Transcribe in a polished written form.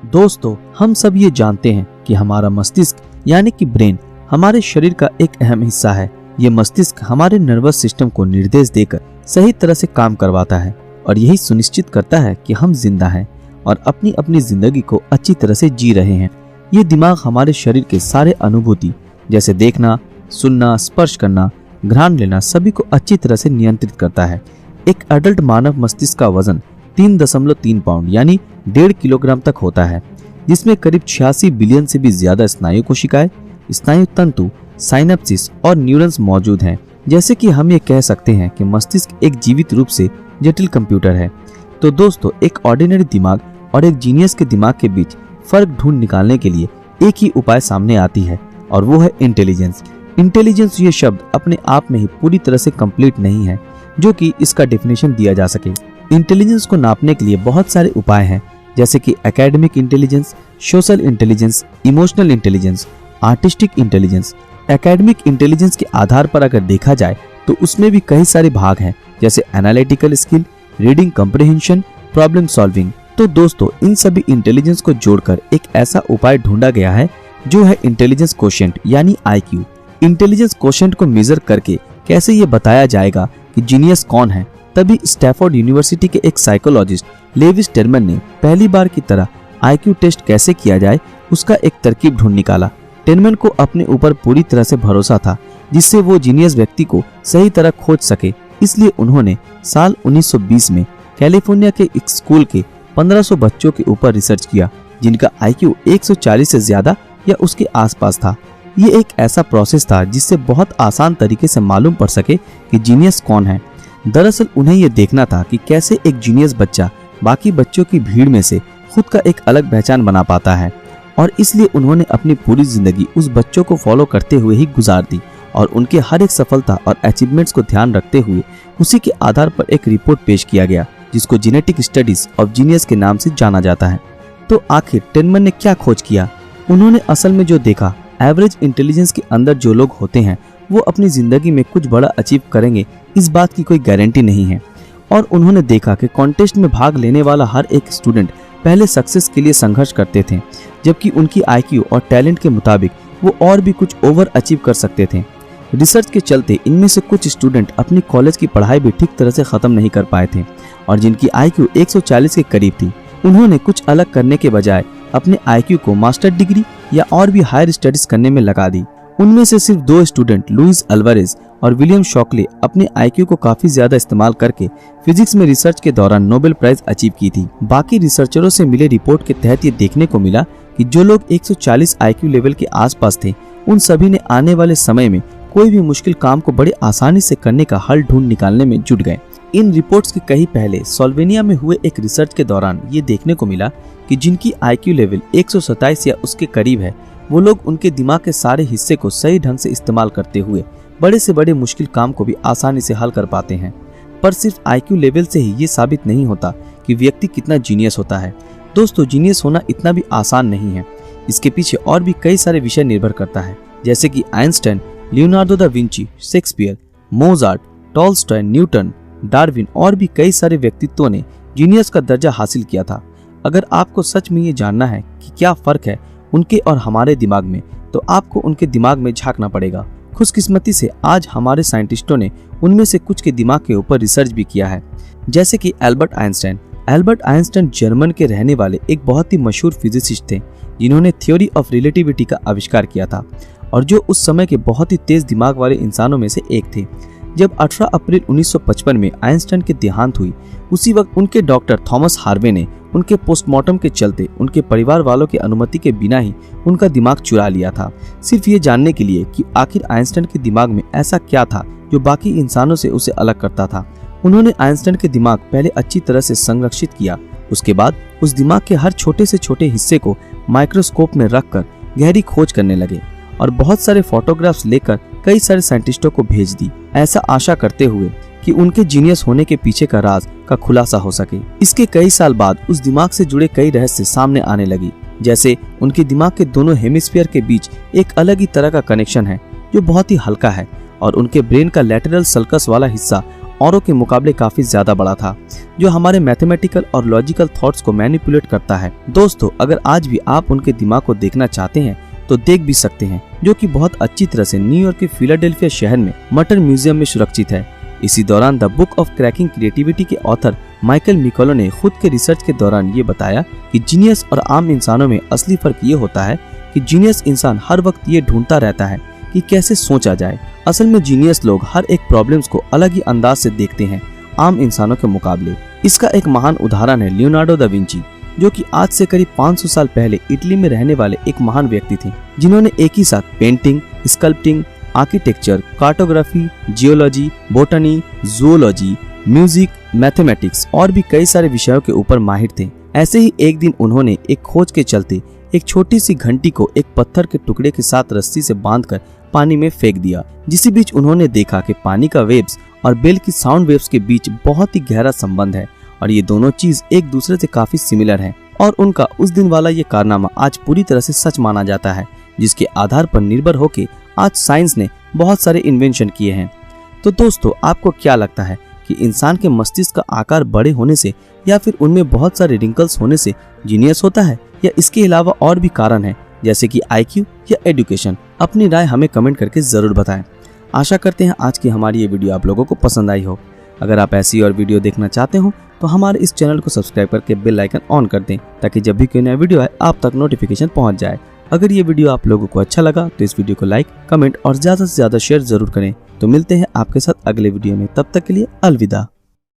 दोस्तों, हम सब ये जानते हैं कि हमारा मस्तिष्क यानी कि ब्रेन हमारे शरीर का एक अहम हिस्सा है। ये मस्तिष्क हमारे नर्वस सिस्टम को निर्देश देकर सही तरह से काम करवाता है और यही सुनिश्चित करता है कि हम जिंदा हैं और अपनी अपनी जिंदगी को अच्छी तरह से जी रहे हैं। ये दिमाग हमारे शरीर के सारे अनुभूति जैसे देखना, सुनना, स्पर्श करना, घ्राण लेना सभी को अच्छी तरह से नियंत्रित करता है। एक अडल्ट मानव मस्तिष्क का वजन 3.3 पाउंड यानी 1.5 किलोग्राम तक होता है, जिसमें करीब 86 बिलियन से भी ज्यादा स्नायु कोशिकाएं, स्नायु तंतु, साइनेप्सिस और न्यूरॉन्स मौजूद हैं। जैसे कि हम ये कह सकते हैं कि मस्तिष्क एक जीवित रूप से जटिल कंप्यूटर है। तो दोस्तों, एक ऑर्डिनरी दिमाग और एक जीनियस के दिमाग के बीच फर्क ढूंढ निकालने के लिए एक ही उपाय सामने आती है और वो है इंटेलिजेंस। इंटेलिजेंस ये शब्द अपने आप में ही पूरी तरह से कंप्लीट नहीं है जो कि इसका डेफिनेशन दिया जा सके। इंटेलिजेंस को नापने के लिए बहुत सारे उपाय हैं, जैसे कि academic intelligence, social intelligence, emotional intelligence, artistic intelligence. Academic intelligence के आधार पर अगर देखा जाए तो उसमें भी कई सारे भाग हैं, जैसे analytical skill, reading comprehension, problem solving. तो दोस्तों, इन सभी इंटेलिजेंस को जोड़कर एक ऐसा उपाय ढूंढा गया है जो है इंटेलिजेंस कोशेंट यानी IQ। इंटेलिजेंस कोशेंट को मेजर करके कैसे ये बताया जाएगा कि जीनियस कौन है, तभी स्टैफोर्ड यूनिवर्सिटी के एक साइकोलॉजिस्ट लेविस टेरमन ने पहली बार की तरह IQ टेस्ट कैसे किया जाए उसका एक तरकीब ढूंढ निकाला। टेरमन को अपने ऊपर पूरी तरह से भरोसा था जिससे वो जीनियस व्यक्ति को सही तरह खोज सके। इसलिए उन्होंने साल 1920 में कैलिफोर्निया के एक स्कूल के 1500 बच्चों के ऊपर रिसर्च किया जिनका IQ 140 से ज्यादा या उसके आसपास था। ये एक ऐसा प्रोसेस था जिससे बहुत आसान तरीके से मालूम पड़ सके कि जीनियस कौन है। दरअसल उन्हें यह देखना था कि कैसे एक जीनियस बच्चा बाकी बच्चों की भीड़ में से खुद का एक अलग पहचान बना पाता है, और इसलिए उन्होंने अपनी पूरी जिंदगी उस बच्चों को फॉलो करते हुए ही गुजार दी और उनके हर एक सफलता और अचीवमेंट्स को ध्यान रखते हुए उसी के आधार पर एक रिपोर्ट पेश किया गया जिसको जेनेटिक स्टडीज ऑफ जीनियस के नाम से जाना जाता है। तो आखिर टेरमन ने क्या खोज किया? उन्होंने असल में जो देखा, एवरेज इंटेलिजेंस के अंदर जो लोग होते हैं वो अपनी जिंदगी में कुछ बड़ा अचीव करेंगे इस बात की कोई गारंटी नहीं है। और उन्होंने देखा कि कॉन्टेस्ट में भाग लेने वाला हर एक स्टूडेंट पहले सक्सेस के लिए संघर्ष करते थे, जबकि उनकी IQ और टैलेंट के मुताबिक वो और भी कुछ ओवर अचीव कर सकते थे। रिसर्च के चलते इनमें से कुछ स्टूडेंट अपनी कॉलेज की पढ़ाई भी ठीक तरह से खत्म नहीं कर पाए थे और जिनकी IQ 140 के करीब थी। उन्होंने कुछ अलग करने के बजाय अपने IQ को मास्टर डिग्री या और भी हायर स्टडीज करने में लगा दी। उनमें से सिर्फ 2 स्टूडेंट लुइस अल्वारेज और विलियम शॉकले अपने IQ को काफी ज्यादा इस्तेमाल करके फिजिक्स में रिसर्च के दौरान नोबेल प्राइज अचीव की थी। बाकी रिसर्चरों से मिले रिपोर्ट के तहत ये देखने को मिला कि जो लोग 140 IQ लेवल के आसपास थे उन सभी ने आने वाले समय में कोई भी मुश्किल काम को बड़े आसानी से करने का हल ढूंढ निकालने में जुट गए। इन रिपोर्ट्स के कहीं पहले स्लोवेनिया में हुए एक रिसर्च के दौरान ये देखने को मिला कि जिनकी IQ लेवल 127 या उसके करीब है वो लोग उनके दिमाग के सारे हिस्से को सही ढंग से इस्तेमाल करते हुए बड़े से बड़े मुश्किल काम को भी आसानी से हल कर पाते हैं। पर सिर्फ IQ लेवल से ही ये साबित नहीं होता कि व्यक्ति कितना जीनियस होता है। दोस्तों, जीनियस होना इतना भी आसान नहीं है। इसके पीछे और भी कई सारे विषय निर्भर करता है, जैसे कि Einstein, Leonardo da Vinci, Shakespeare, Mozart, Tolstoy, Newton, Darwin और भी कई सारे व्यक्तित्वों ने जीनियस का दर्जा हासिल किया था। अगर आपको सच में ये जानना है कि क्या फर्क है उनके और हमारे दिमाग में, तो आपको उनके दिमाग में झांकना पड़ेगा। खुशकिस्मती से आज हमारे साइंटिस्टों ने उनमें से कुछ के दिमाग के ऊपर रिसर्च भी किया है, जैसे कि Albert Einstein. Albert Einstein German के रहने वाले एक बहुत ही मशहूर फिजिसिस्ट थे जिन्होंने थ्योरी ऑफ रिलेटिविटी का आविष्कार किया था और जो उस समय के बहुत ही तेज दिमाग वाले इंसानों में से एक थे। जब 18 अप्रैल 1955 में आइंस्टाइन की देहांत हुई, उसी वक्त उनके डॉक्टर थॉमस हार्वे ने उनके पोस्टमार्टम के चलते उनके परिवार वालों की अनुमति के बिना ही उनका दिमाग चुरा लिया था, सिर्फ ये जानने के लिए कि आखिर आइंस्टाइन के दिमाग में ऐसा क्या था जो बाकी इंसानों से उसे अलग करता था। उन्होंने आइंस्टाइन के दिमाग पहले अच्छी तरह से संरक्षित किया, उसके बाद उस दिमाग के हर छोटे से छोटे हिस्से को माइक्रोस्कोप में रखकर गहरी खोज करने लगे और बहुत सारे फोटोग्राफ्स लेकर कई सारे साइंटिस्टों को भेज दी, ऐसा आशा करते हुए कि उनके जीनियस होने के पीछे का राज का खुलासा हो सके। इसके कई साल बाद उस दिमाग से जुड़े कई रहस्य सामने आने लगी, जैसे उनके दिमाग के दोनों हेमिस्फीयर के बीच एक अलग ही तरह का कनेक्शन है जो बहुत ही हल्का है और उनके ब्रेन का लैटरल सल्कस वाला हिस्सा औरों के मुकाबले काफी ज्यादा बड़ा था, जो हमारे मैथमेटिकल और लॉजिकल थॉट्स को मैनिपुलेट करता है। दोस्तों, अगर आज भी आप उनके दिमाग को देखना चाहते हैं तो देख भी सकते हैं, जो कि बहुत अच्छी तरह से न्यूयॉर्क के फिलाडेल्फिया शहर में मटर म्यूजियम में सुरक्षित है। इसी दौरान the book of cracking creativity के ऑथर माइकल मिकोलो ने खुद के रिसर्च के दौरान ये बताया कि जीनियस और आम इंसानों में असली फर्क ये होता है कि जीनियस इंसान हर वक्त ये ढूंढता रहता है कि कैसे सोचा जाए। असल में जीनियस लोग हर एक प्रॉब्लम्स को अलग ही अंदाज से देखते हैं आम इंसानों के मुकाबले। इसका एक महान उदाहरण है लियोनार्डो दा विंची, जो कि आज से करीब 500 साल पहले इटली में रहने वाले एक महान व्यक्ति थे, जिन्होंने एक ही साथ painting, sculpting, architecture, cartography, geology, botany, zoology, music, mathematics और भी कई सारे विषयों के ऊपर माहिर थे। ऐसे ही एक दिन उन्होंने एक खोज के चलते एक छोटी सी घंटी को एक पत्थर के टुकड़े के साथ रस्सी से बांधकर पानी में फेंक दिया। जिसी बीच उन्होंने देखा कि पानी का वेव्स और बेल की साउंड वेव्स के बीच बहुत ही गहरा संबंध है और ये दोनों चीज एक दूसरे से काफी सिमिलर हैं। और उनका उस दिन वाला ये कारनामा आज पूरी तरह से सच माना जाता है, जिसके आधार पर निर्भर होकर आज साइंस ने बहुत सारे इन्वेंशन किए हैं। तो दोस्तों, आपको क्या लगता है कि इंसान के मस्तिष्क का आकार बड़े होने से या फिर उनमें बहुत सारे रिंकल्स होने से जीनियस होता है, या इसके अलावा और भी कारण है जैसे कि IQ या एजुकेशन? अपनी राय हमें कमेंट करके जरूर बताएं। आशा करते हैं आज की हमारी ये वीडियो आप लोगों को पसंद आई हो। अगर आप ऐसी और वीडियो देखना चाहते हो तो हमारे इस चैनल को सब्सक्राइब करके बेल आइकन ऑन कर दें, ताकि जब भी कोई नया वीडियो आए आप तक नोटिफिकेशन पहुंच जाए। अगर ये वीडियो आप लोगों को अच्छा लगा तो इस वीडियो को लाइक, कमेंट और ज्यादा से ज्यादा शेयर जरूर करें। तो मिलते हैं आपके साथ अगले वीडियो में, तब तक के लिए अलविदा।